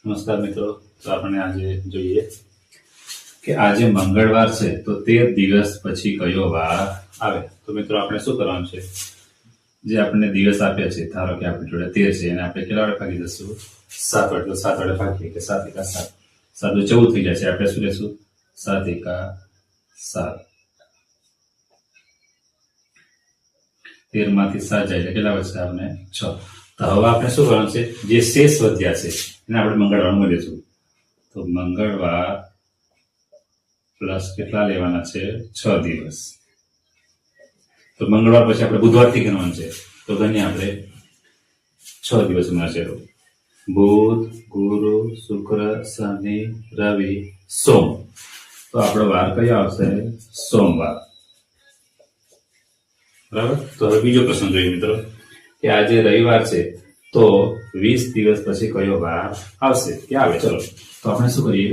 નમસ્કાર મિત્રો, તો આપણે આજે જોઈએ કે આજે મંગળવાર છે તો 13 દિવસ પછી કયો વાર આવે. તો મિત્રો આપણે શું કરવાનું છે, જે આપણને દિવસ આપ્યા છે, ધારો કે આપણી જોડે 13 છે અને આપણે કેટલા વડે ભાગી દઈશું? 7 વડે. તો 7 વડે ભાગીએ કે 7 એકા 7, 7 દુ 14 થઈ જાય છે. આપણે શું લેશું? 7 એકા 7. 13 માંથી 7 જાય એટલે કેટલા વધશે? આપણે 6. તો હવે આપણે શું કરવાનું છે, જે શેષ વધ્યા છે એને આપણે મંગળવારનું મળીશું. તો મંગળવાર પ્લસ કેટલા લેવાના છે? 6 દિવસ. તો મંગળવાર પછી આપણે બુધવારથી ગણવાનું છે. તો ગણીએ આપણે 6 દિવસ મળશે. બુધ, ગુરુ, શુક્ર, શનિ, રવિ, સોમ. તો આપણો વાર કયો આવશે? સોમવાર. બરાબર. તો હવે બીજો પ્રશ્ન જોઈએ મિત્રો, કે આજે રવિવાર છે તો 20 દિવસ પછી કયો વાર આવશે? કે આવે. ચલો તો આપણે શું કરીએ,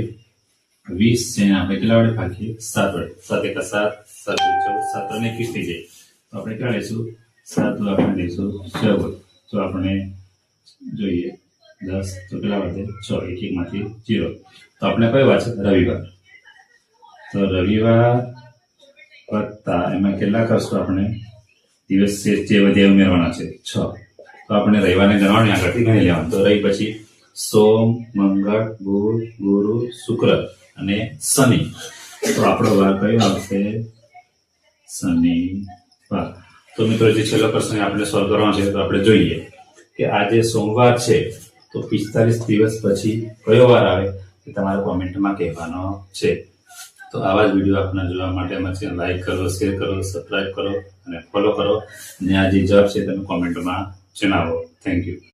20 છે આપણે કેટલા વડે ભાગીએ? 7 વડે. 7 એકા 7, 7 દુ 14, 7 અને 21 થઈ જાય. તો આપણે કેટલા લઈશું? 7 દુ આપણે લઈશું 14. તો આપણે જોઈએ 10 તો કેટલા વધે? 6. 1 માંથી 0. તો આપણે કયો વાર છે? રવિવાર. તો રવિવાર વત્તા એમાં કેટલા કરશું આપણે? દિવસ જે વધ્યા ઉમેરવાના છે 6. તો આપણે રવિવારને ગણવાની આગળથી ગણી લેવાનું. તો રવિ પછી સોમ, મંગળ, બુધ, ગુરુ, શુક્ર અને શનિ. તો આપણો વાર કયો આવશે? શનિવાર. તો મિત્રો જે છેલ્લો પ્રશ્ન આપણે સોલ્વ કરવાનો છે, તો આપણે જોઈએ કે આજે સોમવાર છે તો 45 દિવસ પછી કયો વાર આવે એ તમારે કોમેન્ટમાં કહેવાનો છે. તો આવા જ વિડીયો આપના જોવા માટે અમારી ચેનલ લાઈક કરો, શેર કરો, સબસ્ક્રાઇબ કરો અને ફોલો કરો. અને આ જે જવાબ છે તમે કોમેન્ટમાં જણાવો. Thank you.